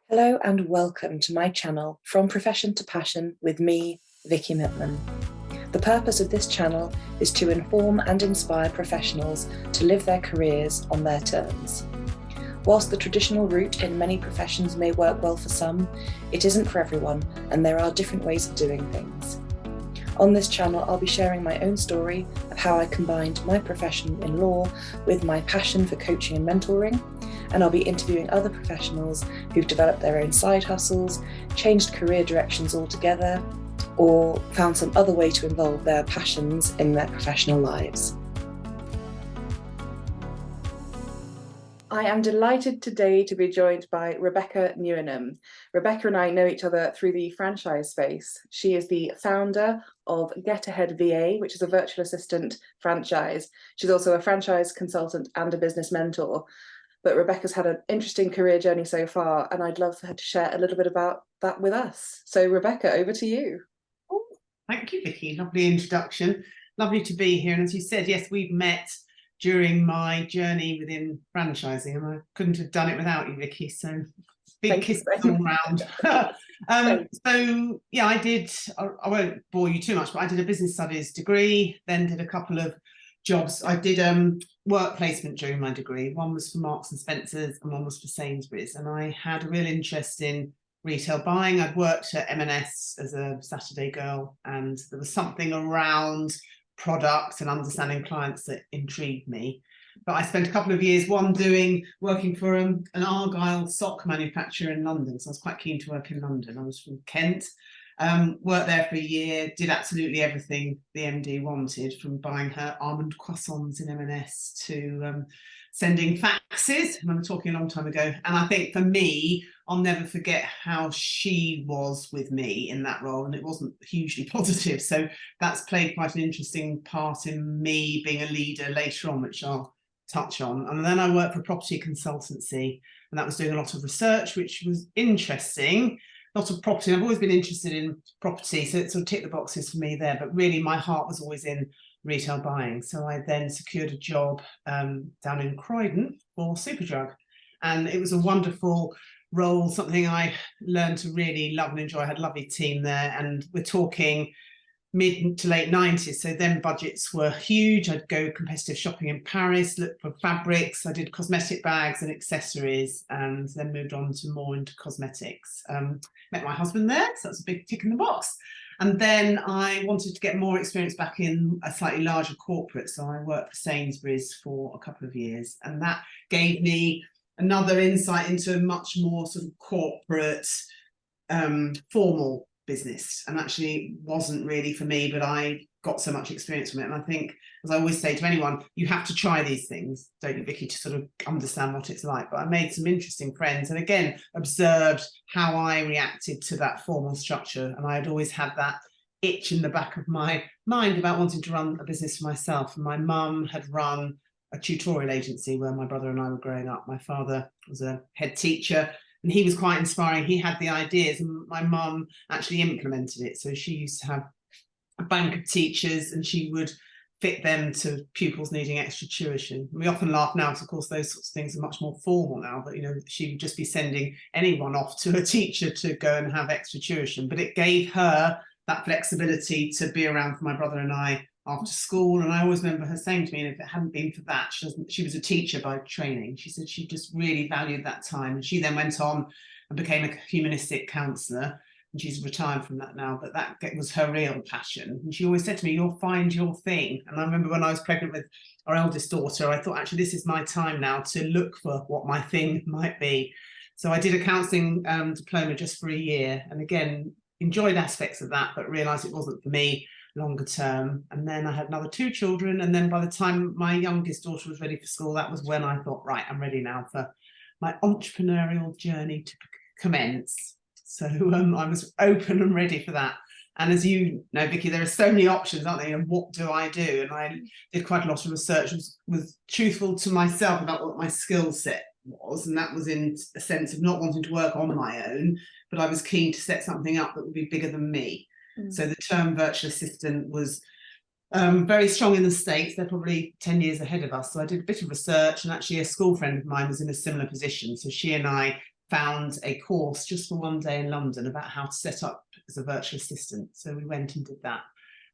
Hello and welcome to my channel, From Profession to Passion, with me, Vicky Mittman. The purpose of this channel is to inform and inspire professionals to live their careers on their terms. Whilst the traditional route in many professions may work well for some, it isn't for everyone, and there are different ways of doing things. On this channel, I'll be sharing my own story of how I combined my profession in law with my passion for coaching and mentoring, and I'll be interviewing other professionals who've developed their own side hustles, changed career directions altogether, or found some other way to involve their passions in their professional lives. I am delighted today to be joined by Rebecca Newenham. Rebecca and I know each other through the franchise space. She is the founder of Get Ahead VA, which is a virtual assistant franchise. She's also a franchise consultant and a business mentor. But Rebecca's had an interesting career journey so far, and I'd love for her to share a little bit about that with us. So Rebecca, over to you. Oh, thank you, Vicky. Lovely introduction. Lovely to be here. And as you said, yes, we've met during my journey within franchising, and I couldn't have done it without you, Vicky. So big kisses all round. So yeah, I won't bore you too much, but I did a business studies degree, then did a couple of jobs. I did work placement during my degree. One was for Marks and Spencer's and one was for Sainsbury's, and I had a real interest in retail buying. I'd worked at M&S as a Saturday girl, and there was something around product and understanding clients that intrigued me. But I spent a couple of years, working for an Argyle sock manufacturer in London, so I was quite keen to work in London. I was from Kent. Worked there for a year, did absolutely everything the MD wanted, from buying her almond croissants in M&S to sending faxes. And I'm talking a long time ago. And I think for me, I'll never forget how she was with me in that role. And it wasn't hugely positive. So that's played quite an interesting part in me being a leader later on, which I'll touch on. And then I worked for a property consultancy, and that was doing a lot of research, which was interesting. Lot of property. I've always been interested in property, so it sort of ticked the boxes for me there, but really my heart was always in retail buying. So I then secured a job down in Croydon for Superdrug, and it was a wonderful role, something I learned to really love and enjoy. I had a lovely team there, and we're talking mid to late 90s, so then budgets were huge. I'd go competitive shopping in Paris, look for fabrics. I did cosmetic bags and accessories, and then moved on to more into cosmetics. Met my husband there, so that's a big tick in the box. And then I wanted to get more experience back in a slightly larger corporate, so I worked for Sainsbury's for a couple of years, and that gave me another insight into a much more sort of corporate, formal business, and actually wasn't really for me, but I got so much experience from it. And I think, as I always say to anyone, you have to try these things, don't you, Vicky, to sort of understand what it's like. But I made some interesting friends, and again observed how I reacted to that formal structure. And I had always had that itch in the back of my mind about wanting to run a business for myself. And my mum had run a tutorial agency where my brother and I were growing up. My father was a head teacher, and he was quite inspiring. He had the ideas, and my mum actually implemented it. So she used to have a bank of teachers, and she would fit them to pupils needing extra tuition. We often laugh now, because of course those sorts of things are much more formal now, but she would just be sending anyone off to a teacher to go and have extra tuition. But it gave her that flexibility to be around for my brother and I after school. And I always remember her saying to me, and if it hadn't been for that, she was a teacher by training. She said she just really valued that time. And she then went on and became a humanistic counsellor, and she's retired from that now, but that was her real passion. And she always said to me, you'll find your thing. And I remember when I was pregnant with our eldest daughter, I thought, actually, this is my time now to look for what my thing might be. So I did a counselling diploma just for a year, and again enjoyed aspects of that, but realised it wasn't for me longer term. And then I had another 2 children, and then by the time my youngest daughter was ready for school, that was when I thought, right, I'm ready now for my entrepreneurial journey to commence. So I was open and ready for that. And as you know, Vicky, there are so many options, aren't there? And what do I do? And I did quite a lot of research, was truthful to myself about what my skill set was, and that was in a sense of not wanting to work on my own, but I was keen to set something up that would be bigger than me. So the term virtual assistant was very strong in the States. They're probably 10 years ahead of us. So I did a bit of research, and actually a school friend of mine was in a similar position. So she and I found a course just for one day in London about how to set up as a virtual assistant. So we went and did that.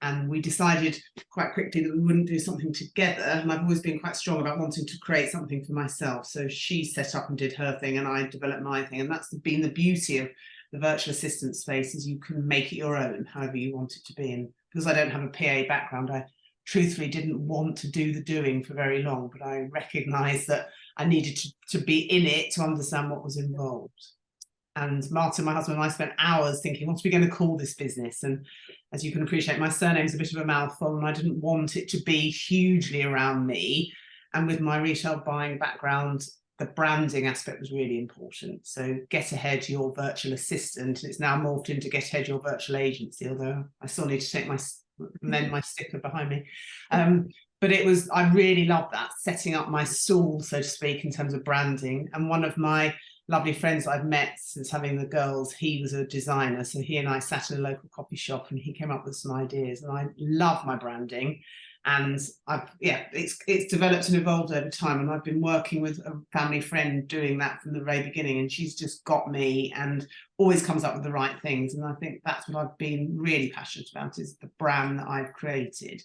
And we decided quite quickly that we wouldn't do something together. And I've always been quite strong about wanting to create something for myself. So she set up and did her thing and I developed my thing. And that's been the beauty of the virtual assistant space, is you can make it your own, however you want it to be. And because I don't have a PA background, I truthfully didn't want to do the doing for very long, but I recognised that I needed to be in it to understand what was involved. And Martin, my husband, and I spent hours thinking, what are we going to call this business? And as you can appreciate, my surname is a bit of a mouthful and I didn't want it to be hugely around me. And with my retail buying background, the branding aspect was really important. So Get Ahead Your Virtual Assistant, and it's now morphed into Get Ahead Your Virtual Agency, although I still need to take mend my sticker behind me. But it was, I really loved that, setting up my stall, so to speak, in terms of branding. And one of my lovely friends I've met since having the girls, he was a designer, so he and I sat in a local coffee shop and he came up with some ideas, and I love my branding. And it's developed and evolved over time, and I've been working with a family friend doing that from the very beginning, and she's just got me and always comes up with the right things. And I think that's what I've been really passionate about, is the brand that I've created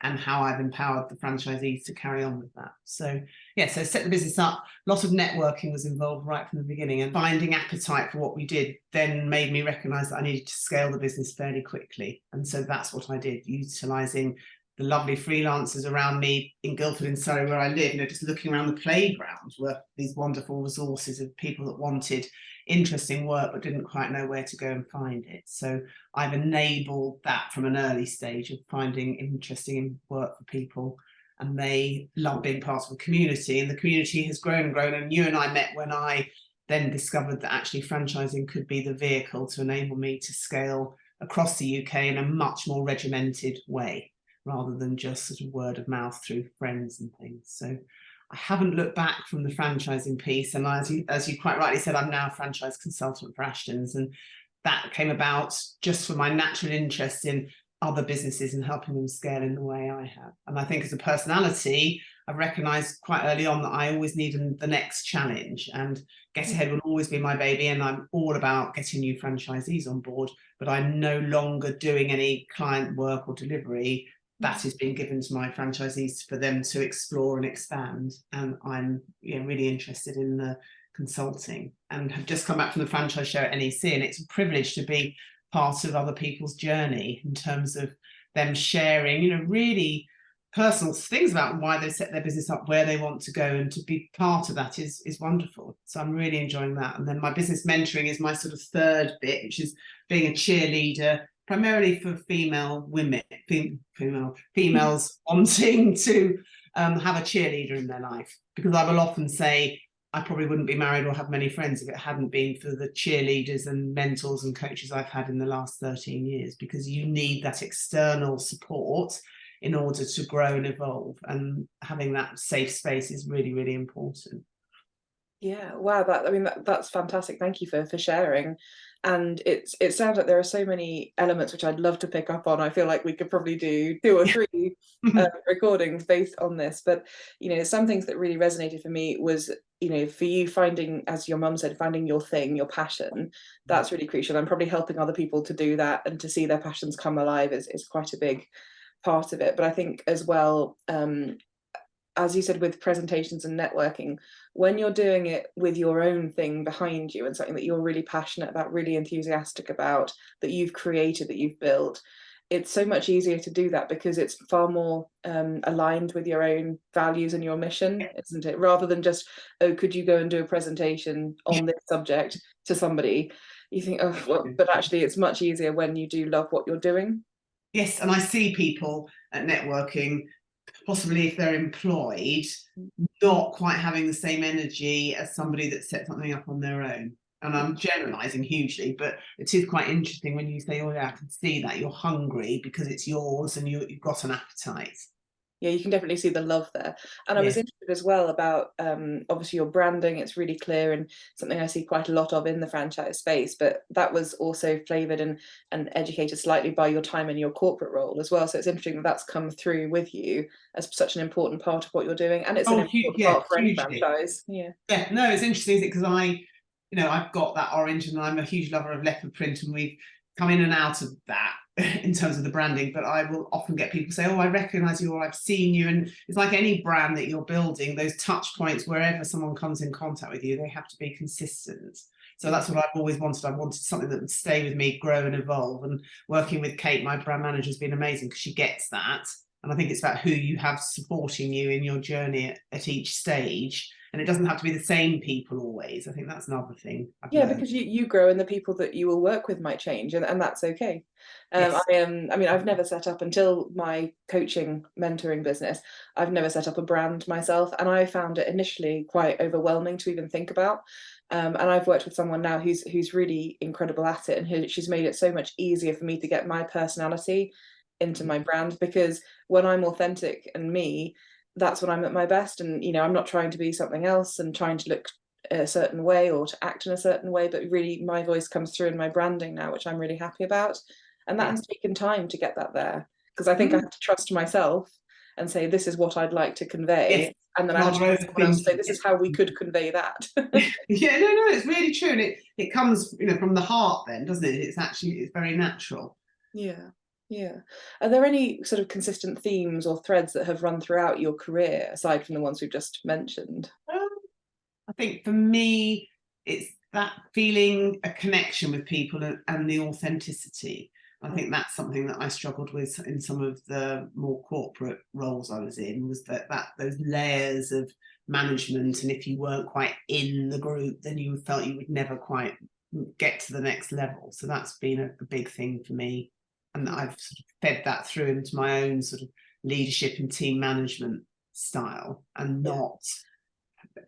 and how I've empowered the franchisees to carry on with that. So so set the business up. A lot of networking was involved right from the beginning, and finding appetite for what we did then made me recognise that I needed to scale the business fairly quickly. And so that's what I did, utilising the lovely freelancers around me in Guildford in Surrey, where I live, just looking around the playground were these wonderful resources of people that wanted interesting work but didn't quite know where to go and find it. So I've enabled that from an early stage of finding interesting work for people, and they love being part of a community, and the community has grown and grown. And you and I met when I then discovered that actually franchising could be the vehicle to enable me to scale across the UK in a much more regimented way, rather than just sort of word of mouth through friends and things. So I haven't looked back from the franchising piece. And as you quite rightly said, I'm now a franchise consultant for Ashton's. And that came about just for my natural interest in other businesses and helping them scale in the way I have. And I think as a personality, I recognised quite early on that I always need the next challenge, and Get Ahead will always be my baby, and I'm all about getting new franchisees on board, but I'm no longer doing any client work or delivery. That is being given to my franchisees for them to explore and expand. And I'm really interested in the consulting, and have just come back from the franchise show at NEC, and it's a privilege to be part of other people's journey in terms of them sharing, really personal things about why they set their business up, where they want to go, and to be part of that is wonderful. So I'm really enjoying that. And then my business mentoring is my sort of third bit, which is being a cheerleader, primarily for females wanting to have a cheerleader in their life, because I will often say I probably wouldn't be married or have many friends if it hadn't been for the cheerleaders and mentors and coaches I've had in the last 13 years, because you need that external support in order to grow and evolve, and having that safe space is really, really important. Yeah, wow, that's fantastic. Thank you for sharing. And it sounds like there are so many elements which I'd love to pick up on. I feel like we could probably do 2 or 3 recordings based on this. But some things that really resonated for me was, for you finding, as your mum said, finding your thing, your passion. That's really crucial. And probably helping other people to do that and to see their passions come alive is quite a big part of it. But I think as well, as you said, with presentations and networking, when you're doing it with your own thing behind you and something that you're really passionate about, really enthusiastic about, that you've created, that you've built, it's so much easier to do that because it's far more aligned with your own values and your mission, isn't it? Rather than just, oh, could you go and do a presentation on this subject to somebody? You think, oh, well, but actually it's much easier when you do love what you're doing. Yes, and I see people at networking, possibly if they're employed, not quite having the same energy as somebody that set something up on their own. And I'm generalising hugely, but it is quite interesting when you say, oh yeah, I can see that you're hungry because it's yours and you've got an appetite. Yeah, you can definitely see the love there. And I was interested as well about, obviously your branding, it's really clear and something I see quite a lot of in the franchise space, but that was also flavoured and educated slightly by your time in your corporate role as well. So it's interesting that that's come through with you as such an important part of what you're doing. And it's an important part for any franchise. Yeah, no, it's interesting, isn't it? Because I've got that orange, and I'm a huge lover of leopard print, and we've come in and out of that in terms of the branding. But I will often get people say, oh, I recognize you, or I've seen you. And it's like any brand that you're building, those touch points, wherever someone comes in contact with you, they have to be consistent. So that's what I've always wanted. I wanted something that would stay with me, grow and evolve. And working with Kate, my brand manager, has been amazing because she gets that. And I think it's about who you have supporting you in your journey at each stage. And it doesn't have to be the same people always. I think that's another thing I've learned. Because you grow, and the people that you will work with might change, and that's okay. Yes. I mean, I've never set up, until my coaching mentoring business, I've never set up a brand myself, and I found it initially quite overwhelming to even think about. And I've worked with someone now who's really incredible at it, and she's made it so much easier for me to get my personality into my brand, because when I'm authentic and me, that's when I'm at my best. And I'm not trying to be something else and trying to look a certain way or to act in a certain way, but really my voice comes through in my branding now, which I'm really happy about. And that has taken time to get that there, because I think I have to trust myself and say, this is what I'd like to convey. Yes. And then I have to trust someone else to say, this is how we could convey that. Yeah, no, it's really true. And it comes, from the heart then, doesn't it? It's very natural. Yeah. Are there any sort of consistent themes or threads that have run throughout your career, aside from the ones we've just mentioned? I think for me, it's that feeling a connection with people and the authenticity. I think that's something that I struggled with in some of the more corporate roles I was in, was that those layers of management, and if you weren't quite in the group, then you felt you would never quite get to the next level. So that's been a big thing for me. And I've sort of fed that through into my own sort of leadership and team management style, and not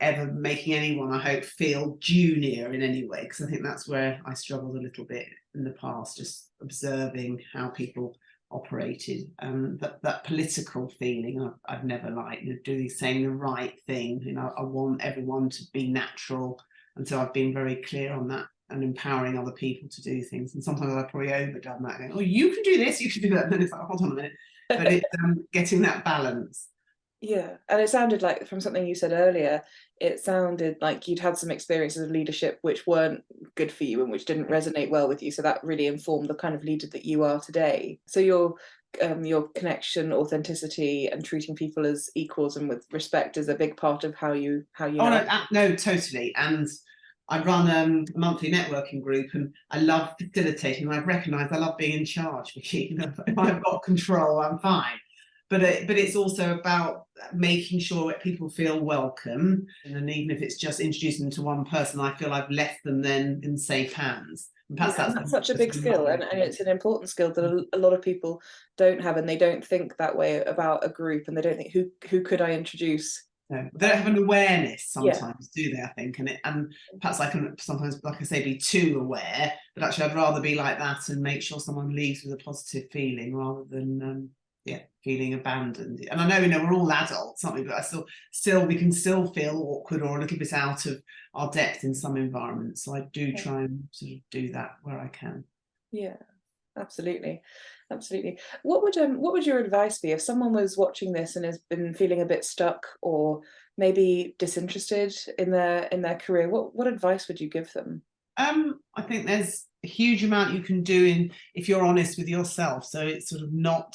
ever making anyone, I hope, feel junior in any way, because I think that's where I struggled a little bit in the past, just observing how people operated. That political feeling I've never liked, saying the right thing. I want everyone to be natural, and so I've been very clear on that, and empowering other people to do things. And sometimes I've probably overdone that, going, oh, you can do this, you can do that, and then it's like, hold on a minute. But it's getting that balance. Yeah, and it sounded like, from something you said earlier, it sounded like you'd had some experiences of leadership which weren't good for you and which didn't resonate well with you. So that really informed the kind of leader that you are today. So your connection, authenticity, and treating people as equals and with respect is a big part of how you. Oh no, totally. And I run a monthly networking group, and I love facilitating. I've recognised I love being in charge. If I've got control, I'm fine. But it's also about making sure that people feel welcome, and even if it's just introducing them to one person, I feel I've left them then in safe hands. And perhaps that's such a big skill, and it's an important skill that a lot of people don't have, and they don't think that way about a group, and they don't think, who could I introduce? No, they don't have an awareness sometimes, do they? I think, and perhaps I can sometimes, like I say, be too aware. But actually, I'd rather be like that and make sure someone leaves with a positive feeling, rather than feeling abandoned. And I know, we're all adults, aren't we? But we can still feel awkward or a little bit out of our depth in some environments. So I do try and sort of do that where I can. Yeah, absolutely. What would your advice be if someone was watching this and has been feeling a bit stuck, or maybe disinterested in their career? What advice would you give them? I think there's a huge amount you can do if you're honest with yourself. So it's sort of not.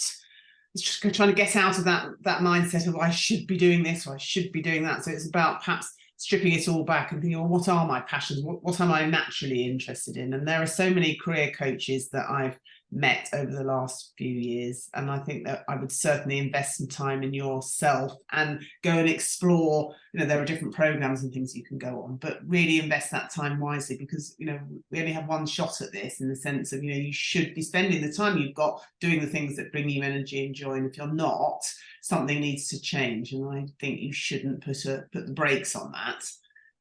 It's just trying to get out of that mindset of, I should be doing this or I should be doing that. So it's about perhaps stripping it all back and thinking, well, what are my passions? What am I naturally interested in? And there are so many career coaches that I've met over the last few years, and I think that I would certainly invest some time in yourself and go and explore. There are different programs and things you can go on, but really invest that time wisely, because we only have one shot at this, in the sense of you should be spending the time you've got doing the things that bring you energy and joy, and if you're not, something needs to change. And I think you shouldn't put the brakes on that,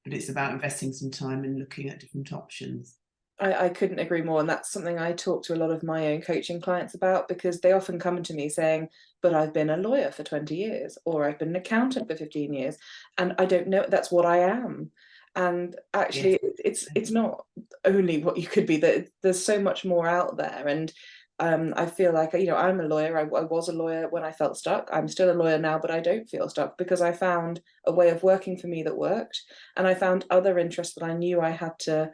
but it's about investing some time and looking at different options. I couldn't agree more. And that's something I talk to a lot of my own coaching clients about, because they often come to me saying, but I've been a lawyer for 20 years, or I've been an accountant for 15 years, and I don't know, that's what I am. And actually, it's not only what you could be, that there's so much more out there. And I feel like, I'm a lawyer. I was a lawyer when I felt stuck. I'm still a lawyer now, but I don't feel stuck because I found a way of working for me that worked. And I found other interests that I knew I had to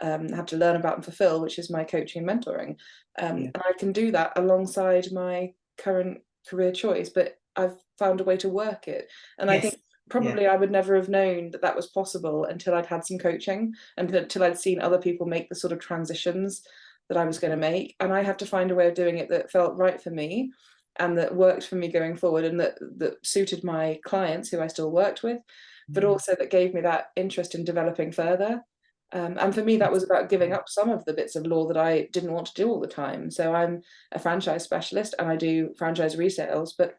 learn about and fulfill, which is my coaching and mentoring. And I can do that alongside my current career choice, but I've found a way to work it. And I think probably I would never have known that that was possible until I'd had some coaching and until I'd seen other people make the sort of transitions that I was going to make. And I had to find a way of doing it that felt right for me and that worked for me going forward, and that suited my clients who I still worked with, but also that gave me that interest in developing further. And for me, that was about giving up some of the bits of law that I didn't want to do all the time. So I'm a franchise specialist and I do franchise resales, but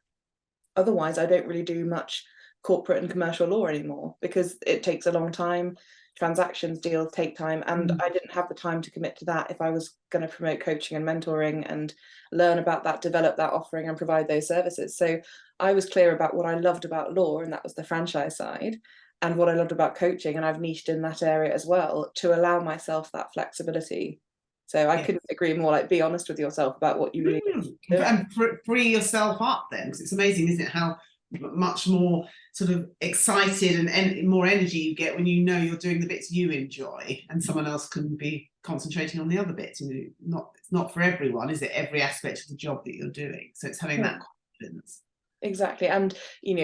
otherwise I don't really do much corporate and commercial law anymore because it takes a long time. Transactions, deals take time, and I didn't have the time to commit to that if I was going to promote coaching and mentoring and learn about that, develop that offering and provide those services. So I was clear about what I loved about law, and that was the franchise side, and what I loved about coaching, and I've niched in that area as well to allow myself that flexibility. So I couldn't agree more. Like, be honest with yourself about what you really do. And free yourself up then, because it's amazing, isn't it, how much more sort of excited and more energy you get when you know you're doing the bits you enjoy and someone else can be concentrating on the other bits. It's not for everyone, is it, every aspect of the job that you're doing? So it's having that confidence. Exactly. And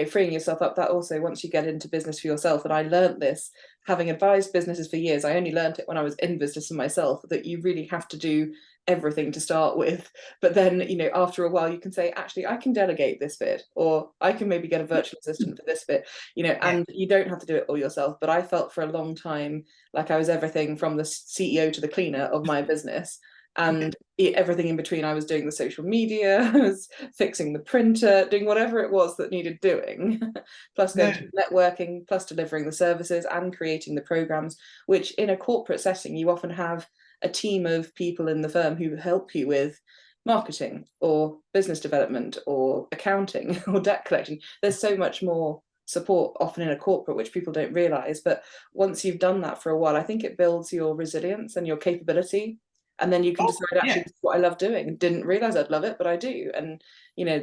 freeing yourself up, that also, once you get into business for yourself, and I learned this having advised businesses for years, I only learned it when I was in business for myself, that you really have to do everything to start with. But then after a while you can say, actually, I can delegate this bit, or I can maybe get a virtual assistant for this bit, and you don't have to do it all yourself. But I felt for a long time like I was everything from the CEO to the cleaner of my business. And everything in between, I was doing the social media, I was fixing the printer, doing whatever it was that needed doing, plus going to networking, plus delivering the services and creating the programs, which in a corporate setting, you often have a team of people in the firm who help you with marketing or business development or accounting or debt collection. There's so much more support often in a corporate, which people don't realize. But once you've done that for a while, I think it builds your resilience and your capability. And then you can decide, actually, this is what I love doing. Didn't realize I'd love it, but I do. And,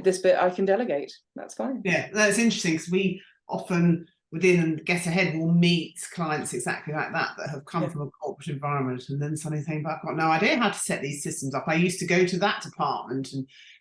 this bit I can delegate. That's fine. Yeah, that's interesting, because we often within and Get Ahead will meet clients exactly like that have come from a corporate environment and then suddenly think, I've got no idea how to set these systems up. I used to go to that department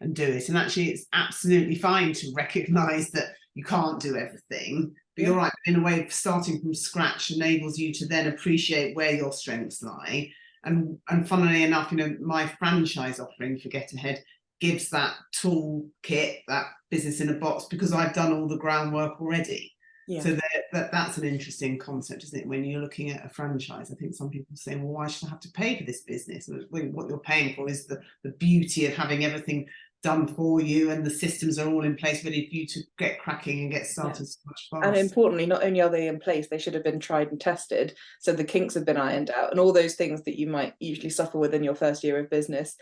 and do it. And actually, it's absolutely fine to recognise that you can't do everything. But you're right, in a way, starting from scratch enables you to then appreciate where your strengths lie. And funnily enough, my franchise offering for Get Ahead gives that toolkit, that business in a box, because I've done all the groundwork already. So that's an interesting concept, isn't it? When you're looking at a franchise, I think some people say, well, why should I have to pay for this business? What you're paying for is the beauty of having everything done for you, and the systems are all in place ready for you to get cracking and get started so much faster. And importantly, not only are they in place, they should have been tried and tested, so the kinks have been ironed out, and all those things that you might usually suffer with in your first year of business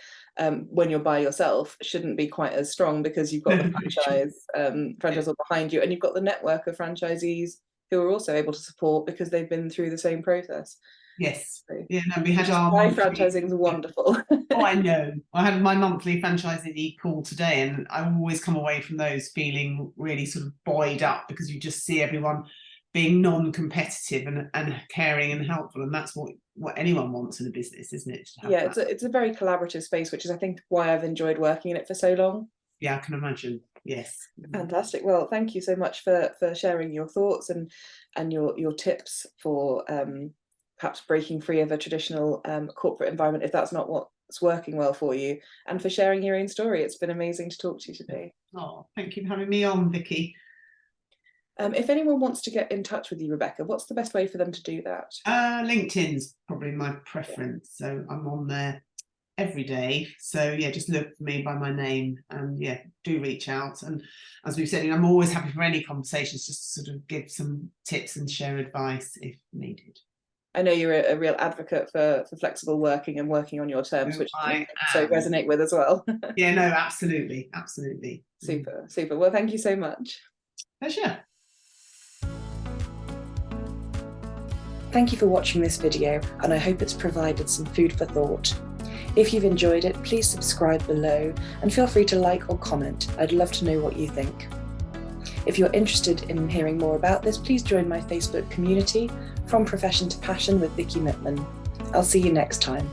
when you're by yourself shouldn't be quite as strong, because you've got the franchisor behind you, and you've got the network of franchisees who are also able to support because they've been through the same process. Yes. We had our franchising is wonderful. Oh, I know. I had my monthly franchisee call today, and I always come away from those feeling really sort of buoyed up, because you just see everyone being non-competitive and caring and helpful, and that's what anyone wants in a business, isn't it? It's a very collaborative space, which is, I think, why I've enjoyed working in it for so long. Yeah, I can imagine. Yes. Fantastic. Well, thank you so much for sharing your thoughts and your tips for perhaps breaking free of a traditional corporate environment if that's not what's working well for you, and for sharing your own story. It's been amazing to talk to you today. Oh, thank you for having me on, Vicky. If anyone wants to get in touch with you, Rebecca, what's the best way for them to do that? LinkedIn's probably my preference. So I'm on there every day. So just look for me by my name, and do reach out. And as we've said, I'm always happy for any conversations, just to sort of give some tips and share advice if needed. I know you're a real advocate for flexible working and working on your terms, which I so resonate with as well. Yeah, no, absolutely. Super. Well, thank you so much. Pleasure. Thank you for watching this video, and I hope it's provided some food for thought. If you've enjoyed it, please subscribe below and feel free to like or comment. I'd love to know what you think. If you're interested in hearing more about this, please join my Facebook community, From Profession to Passion with Vicky Mittman. I'll see you next time.